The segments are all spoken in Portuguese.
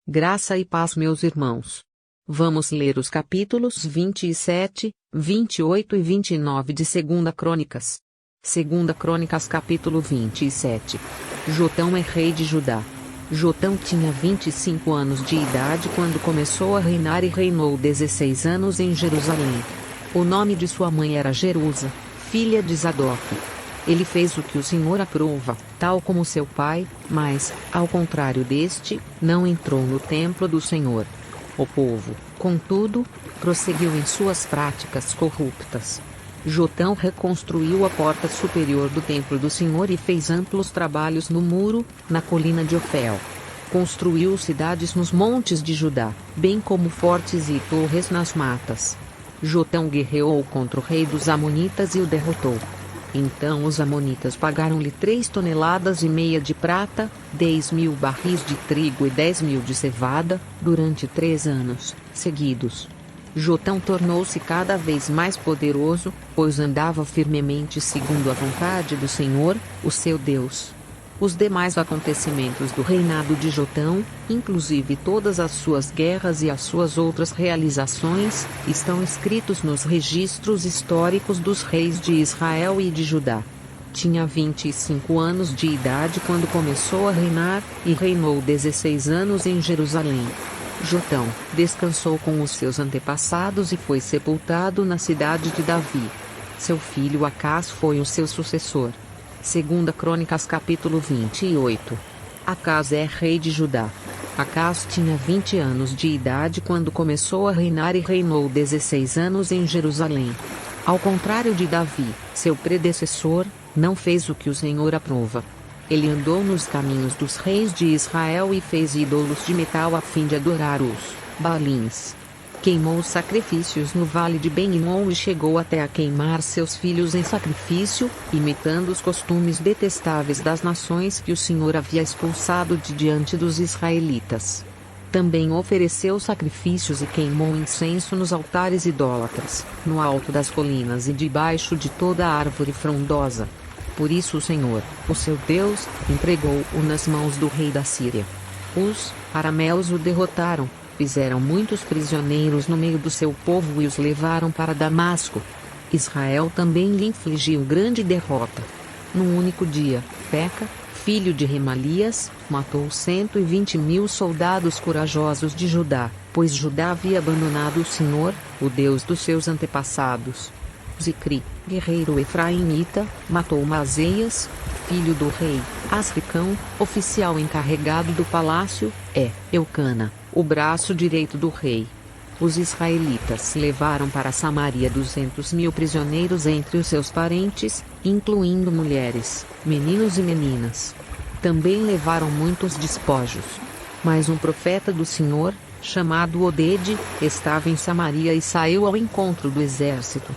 Graça e paz, meus irmãos. Vamos ler os capítulos 27, 28 e 29 de 2 Crônicas. 2 Crônicas capítulo 27. Jotão é rei de Judá. Jotão tinha 25 anos de idade quando começou a reinar e reinou 16 anos em Jerusalém. O nome de sua mãe era Jerusa, filha de Zadoque. Ele fez o que o Senhor aprova, tal como seu pai, mas, ao contrário deste, não entrou no templo do Senhor. O povo, contudo, prosseguiu em suas práticas corruptas. Jotão reconstruiu a porta superior do templo do Senhor e fez amplos trabalhos no muro, na colina de Ofel. Construiu cidades nos montes de Judá, bem como fortes e torres nas matas. Jotão guerreou contra o rei dos Amonitas e o derrotou. Então os amonitas pagaram-lhe 3,5 toneladas de prata, 10.000 barris de trigo e 10.000 de cevada, durante 3 anos seguidos. Jotão tornou-se cada vez mais poderoso, pois andava firmemente segundo a vontade do Senhor, o seu Deus. Os demais acontecimentos do reinado de Jotão, inclusive todas as suas guerras e as suas outras realizações, estão escritos nos registros históricos dos reis de Israel e de Judá. Tinha 25 anos de idade quando começou a reinar, e reinou 16 anos em Jerusalém. Jotão descansou com os seus antepassados e foi sepultado na cidade de Davi. Seu filho Acás foi o seu sucessor. 2 Crônicas capítulo 28. Acás é rei de Judá. Acás tinha 20 anos de idade quando começou a reinar e reinou 16 anos em Jerusalém. Ao contrário de Davi, seu predecessor, não fez o que o Senhor aprova. Ele andou nos caminhos dos reis de Israel e fez ídolos de metal a fim de adorar os Baalins. Queimou sacrifícios no vale de Ben-Hinom e chegou até a queimar seus filhos em sacrifício, imitando os costumes detestáveis das nações que o Senhor havia expulsado de diante dos israelitas. Também ofereceu sacrifícios e queimou incenso nos altares idólatras, no alto das colinas e debaixo de toda a árvore frondosa. Por isso o Senhor, o seu Deus, entregou-o nas mãos do rei da Síria. Os arameus o derrotaram, fizeram muitos prisioneiros no meio do seu povo e os levaram para Damasco. Israel também lhe infligiu grande derrota. Num único dia, Peca, filho de Remalias, matou 120.000 soldados corajosos de Judá, pois Judá havia abandonado o Senhor, o Deus dos seus antepassados. Zicri, guerreiro efraimita, matou Mazeias, filho do rei. Asricão, oficial encarregado do palácio, Eucana, o braço direito do rei. Os israelitas levaram para Samaria 200.000 prisioneiros entre os seus parentes, incluindo mulheres, meninos e meninas. Também levaram muitos despojos. Mas um profeta do Senhor, chamado Odede, estava em Samaria e saiu ao encontro do exército.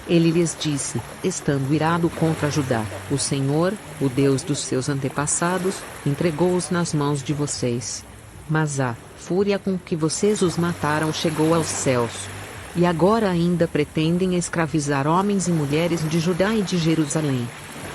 Ele lhes disse, estando irado contra Judá, o Senhor, o Deus dos seus antepassados, entregou-os nas mãos de vocês. Mas a fúria com que vocês os mataram chegou aos céus. E agora ainda pretendem escravizar homens e mulheres de Judá e de Jerusalém.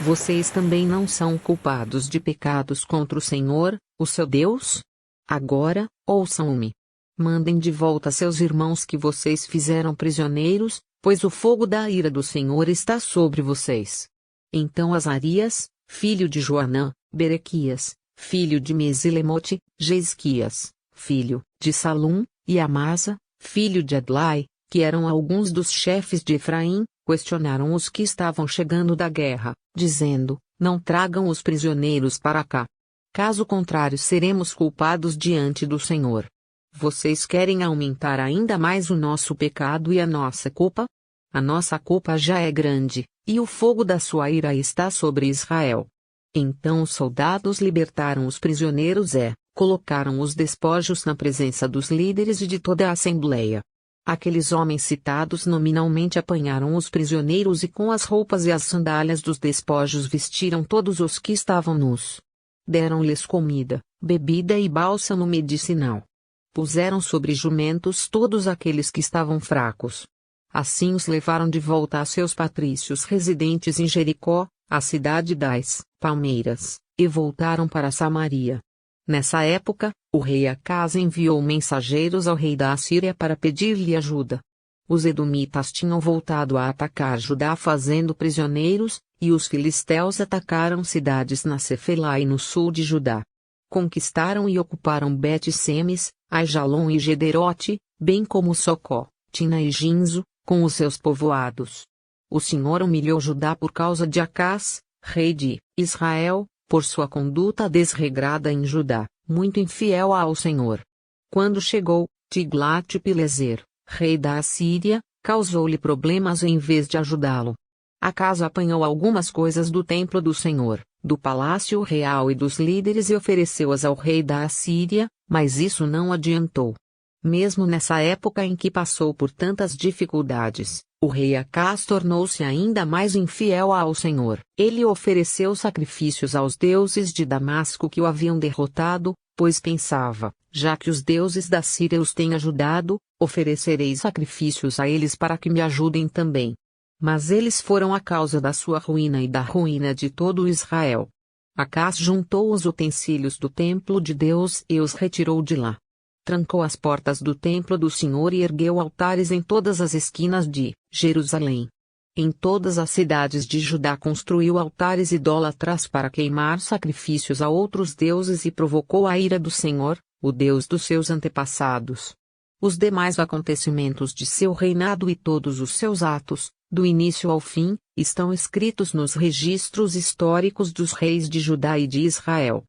Vocês também não são culpados de pecados contra o Senhor, o seu Deus? Agora, ouçam-me. Mandem de volta seus irmãos que vocês fizeram prisioneiros, pois o fogo da ira do Senhor está sobre vocês. Então Azarias, filho de Joanã, Berequias, filho de Mesilemote, Jesquias, filho de Salum, e Amasa, filho de Adlai, que eram alguns dos chefes de Efraim, questionaram os que estavam chegando da guerra, dizendo, não tragam os prisioneiros para cá. Caso contrário seremos culpados diante do Senhor. Vocês querem aumentar ainda mais o nosso pecado e a nossa culpa? A nossa culpa já é grande, e o fogo da sua ira está sobre Israel. Então os soldados libertaram os prisioneiros colocaram os despojos na presença dos líderes e de toda a assembleia. Aqueles homens citados nominalmente apanharam os prisioneiros e com as roupas e as sandálias dos despojos vestiram todos os que estavam nus. Deram-lhes comida, bebida e bálsamo medicinal. Puseram sobre jumentos todos aqueles que estavam fracos. Assim os levaram de volta a seus patrícios residentes em Jericó, a cidade das palmeiras, e voltaram para Samaria. Nessa época, o rei Acaz enviou mensageiros ao rei da Assíria para pedir-lhe ajuda. Os edomitas tinham voltado a atacar Judá fazendo prisioneiros, e os filisteus atacaram cidades na Cefelá e no sul de Judá. Conquistaram e ocuparam Bet-Semes, Aijalon e Gederote, bem como Socó, Tina e Ginzo, com os seus povoados. O Senhor humilhou Judá por causa de Acaz, rei de Israel, por sua conduta desregrada em Judá, muito infiel ao Senhor. Quando chegou, Tiglat-Pileser, rei da Assíria, causou-lhe problemas em vez de ajudá-lo. Acaz apanhou algumas coisas do templo do Senhor, do palácio real e dos líderes e ofereceu-as ao rei da Assíria, mas isso não adiantou. Mesmo nessa época em que passou por tantas dificuldades, o rei Acaz tornou-se ainda mais infiel ao Senhor. Ele ofereceu sacrifícios aos deuses de Damasco que o haviam derrotado, pois pensava, já que os deuses da Síria os têm ajudado, oferecerei sacrifícios a eles para que me ajudem também. Mas eles foram a causa da sua ruína e da ruína de todo Israel. Acaz juntou os utensílios do templo de Deus e os retirou de lá. Trancou as portas do templo do Senhor e ergueu altares em todas as esquinas de Jerusalém. Em todas as cidades de Judá construiu altares idólatras para queimar sacrifícios a outros deuses e provocou a ira do Senhor, o Deus dos seus antepassados. Os demais acontecimentos de seu reinado e todos os seus atos, do início ao fim, estão escritos nos registros históricos dos reis de Judá e de Israel.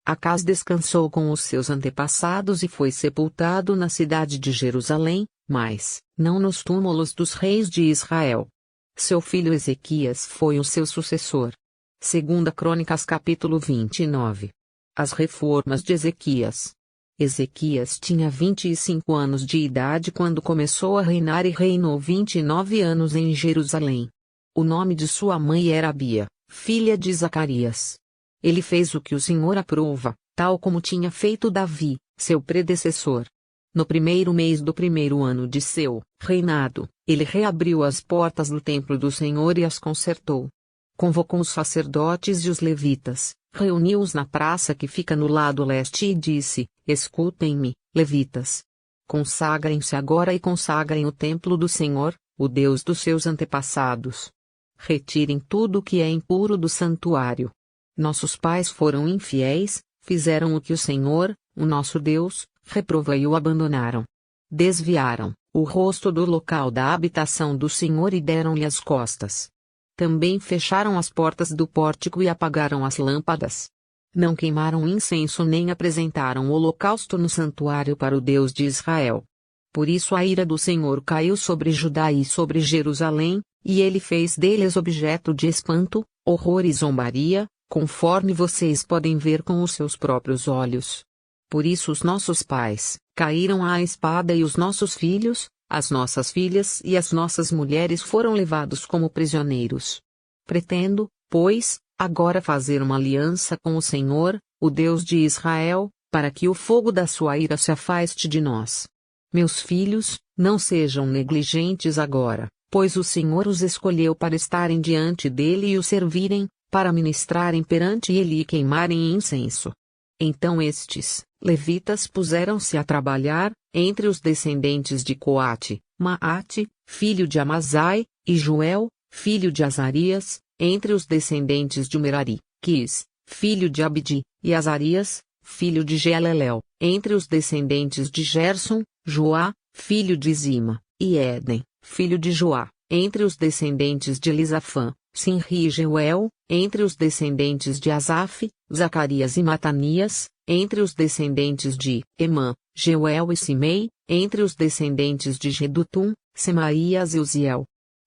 Acaz descansou com os seus antepassados e foi sepultado na cidade de Jerusalém, mas não nos túmulos dos reis de Israel. Seu filho Ezequias foi o seu sucessor. 2 Crônicas capítulo 29. As reformas de Ezequias. Ezequias tinha 25 anos de idade quando começou a reinar e reinou 29 anos em Jerusalém. O nome de sua mãe era Abia, filha de Zacarias. Ele fez o que o Senhor aprova, tal como tinha feito Davi, seu predecessor. No primeiro mês do primeiro ano de seu reinado, ele reabriu as portas do templo do Senhor e as consertou. Convocou os sacerdotes e os levitas, reuniu-os na praça que fica no lado leste e disse: Escutem-me, levitas. Consagrem-se agora e consagrem o templo do Senhor, o Deus dos seus antepassados. Retirem tudo o que é impuro do santuário. Nossos pais foram infiéis, fizeram o que o Senhor, o nosso Deus, reprovou e o abandonaram. Desviaram o rosto do local da habitação do Senhor e deram-lhe as costas. Também fecharam as portas do pórtico e apagaram as lâmpadas. Não queimaram incenso nem apresentaram holocausto no santuário para o Deus de Israel. Por isso a ira do Senhor caiu sobre Judá e sobre Jerusalém, e ele fez deles objeto de espanto, horror e zombaria, conforme vocês podem ver com os seus próprios olhos. Por isso os nossos pais caíram à espada e os nossos filhos, as nossas filhas e as nossas mulheres foram levados como prisioneiros. Pretendo, pois, agora fazer uma aliança com o Senhor, o Deus de Israel, para que o fogo da sua ira se afaste de nós. Meus filhos, não sejam negligentes agora, pois o Senhor os escolheu para estarem diante dele e o servirem, para ministrarem perante ele e queimarem incenso. Então estes levitas puseram-se a trabalhar, entre os descendentes de Coate, Maate, filho de Amazai, e Joel, filho de Azarias, entre os descendentes de Merari, Quis, filho de Abdi, e Azarias, filho de Gelelel, entre os descendentes de Gerson, Joá, filho de Zima, e Éden, filho de Joá, entre os descendentes de Elisafã, Sinri e Jeuel, entre os descendentes de Asaf, Zacarias e Matanias, entre os descendentes de Emã, Jeuel e Simei, entre os descendentes de Gedutum, Semaías e Uziel.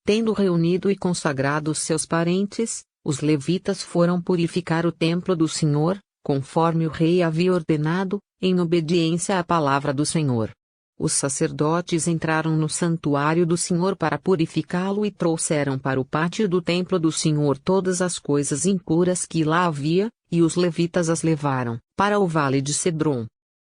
Tendo reunido e consagrado os seus parentes, os levitas foram purificar o templo do Senhor, conforme o rei havia ordenado, em obediência à palavra do Senhor. Os sacerdotes entraram no santuário do Senhor para purificá-lo e trouxeram para o pátio do templo do Senhor todas as coisas impuras que lá havia, e os levitas as levaram para o vale de Cedron.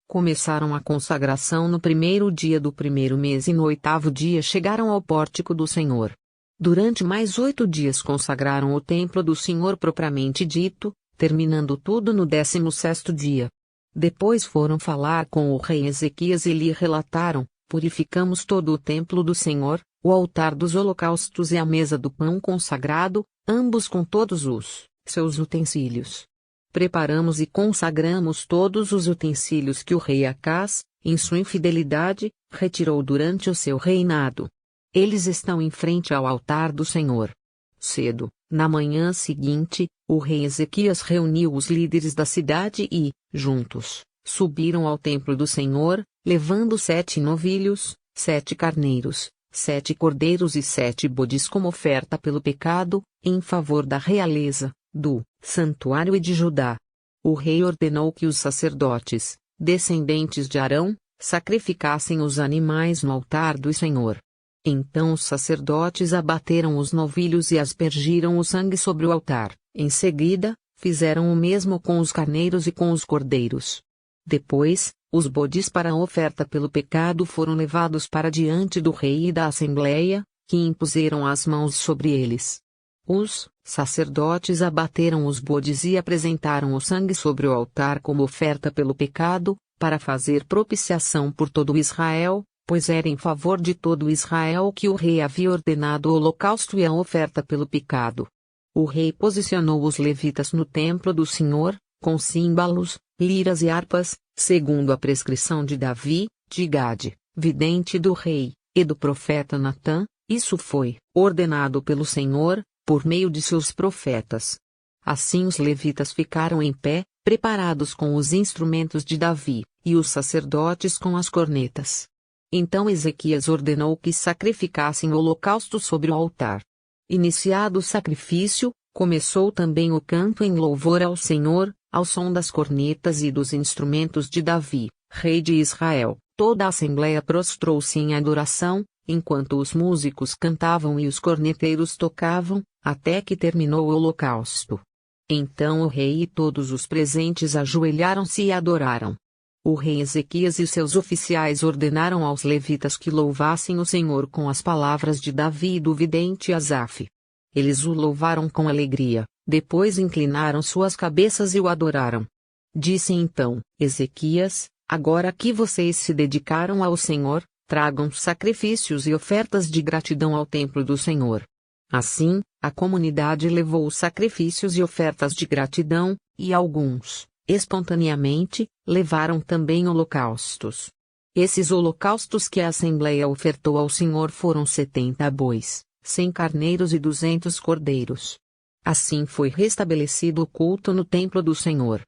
Começaram a consagração no primeiro dia do primeiro mês e no 8º dia chegaram ao pórtico do Senhor. Durante mais 8 dias consagraram o templo do Senhor propriamente dito, terminando tudo no 16º dia. Depois foram falar com o rei Ezequias e lhe relataram: purificamos todo o templo do Senhor, o altar dos holocaustos e a mesa do pão consagrado, ambos com todos os seus utensílios. Preparamos e consagramos todos os utensílios que o rei Acaz, em sua infidelidade, retirou durante o seu reinado. Eles estão em frente ao altar do Senhor. Cedo, na manhã seguinte, o rei Ezequias reuniu os líderes da cidade e, juntos, subiram ao templo do Senhor, levando 7 novilhos, 7 carneiros, 7 cordeiros e 7 bodes como oferta pelo pecado, em favor da realeza, do santuário e de Judá. O rei ordenou que os sacerdotes, descendentes de Arão, sacrificassem os animais no altar do Senhor. Então os sacerdotes abateram os novilhos e aspergiram o sangue sobre o altar. Em seguida, fizeram o mesmo com os carneiros e com os cordeiros. Depois, os bodes para a oferta pelo pecado foram levados para diante do rei e da assembleia, que impuseram as mãos sobre eles. Os sacerdotes abateram os bodes e apresentaram o sangue sobre o altar como oferta pelo pecado, para fazer propiciação por todo Israel, pois era em favor de todo Israel que o rei havia ordenado o holocausto e a oferta pelo pecado. O rei posicionou os levitas no templo do Senhor, com símbolos, liras e harpas, segundo a prescrição de Davi, de Gade, vidente do rei, e do profeta Natã. Isso foi ordenado pelo Senhor, por meio de seus profetas. Assim os levitas ficaram em pé, preparados com os instrumentos de Davi, e os sacerdotes com as cornetas. Então Ezequias ordenou que sacrificassem o holocausto sobre o altar. Iniciado o sacrifício, começou também o canto em louvor ao Senhor, ao som das cornetas e dos instrumentos de Davi, rei de Israel. Toda a assembleia prostrou-se em adoração, enquanto os músicos cantavam e os corneteiros tocavam, até que terminou o holocausto. Então o rei e todos os presentes ajoelharam-se e adoraram. O rei Ezequias e seus oficiais ordenaram aos levitas que louvassem o Senhor com as palavras de Davi e do vidente Asaf. Eles o louvaram com alegria, depois inclinaram suas cabeças e o adoraram. Disse então Ezequias: agora que vocês se dedicaram ao Senhor, tragam sacrifícios e ofertas de gratidão ao templo do Senhor. Assim, a comunidade levou os sacrifícios e ofertas de gratidão, e alguns, espontaneamente, levaram também holocaustos. Esses holocaustos que a Assembleia ofertou ao Senhor foram 70 bois, 100 carneiros e 200 cordeiros. Assim foi restabelecido o culto no templo do Senhor.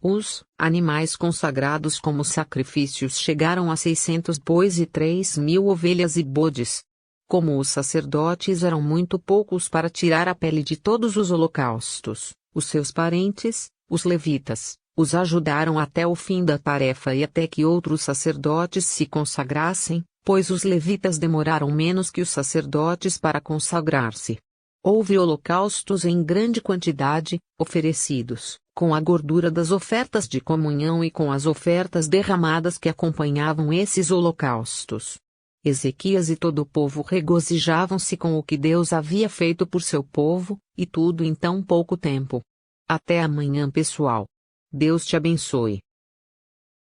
Os animais consagrados como sacrifícios chegaram a 600 bois e 3.000 ovelhas e bodes. Como os sacerdotes eram muito poucos para tirar a pele de todos os holocaustos, os seus parentes, os levitas, os ajudaram até o fim da tarefa e até que outros sacerdotes se consagrassem, pois os levitas demoraram menos que os sacerdotes para consagrar-se. Houve holocaustos em grande quantidade, oferecidos, com a gordura das ofertas de comunhão e com as ofertas derramadas que acompanhavam esses holocaustos. Ezequias e todo o povo regozijavam-se com o que Deus havia feito por seu povo, e tudo em tão pouco tempo. Até amanhã, pessoal. Deus te abençoe.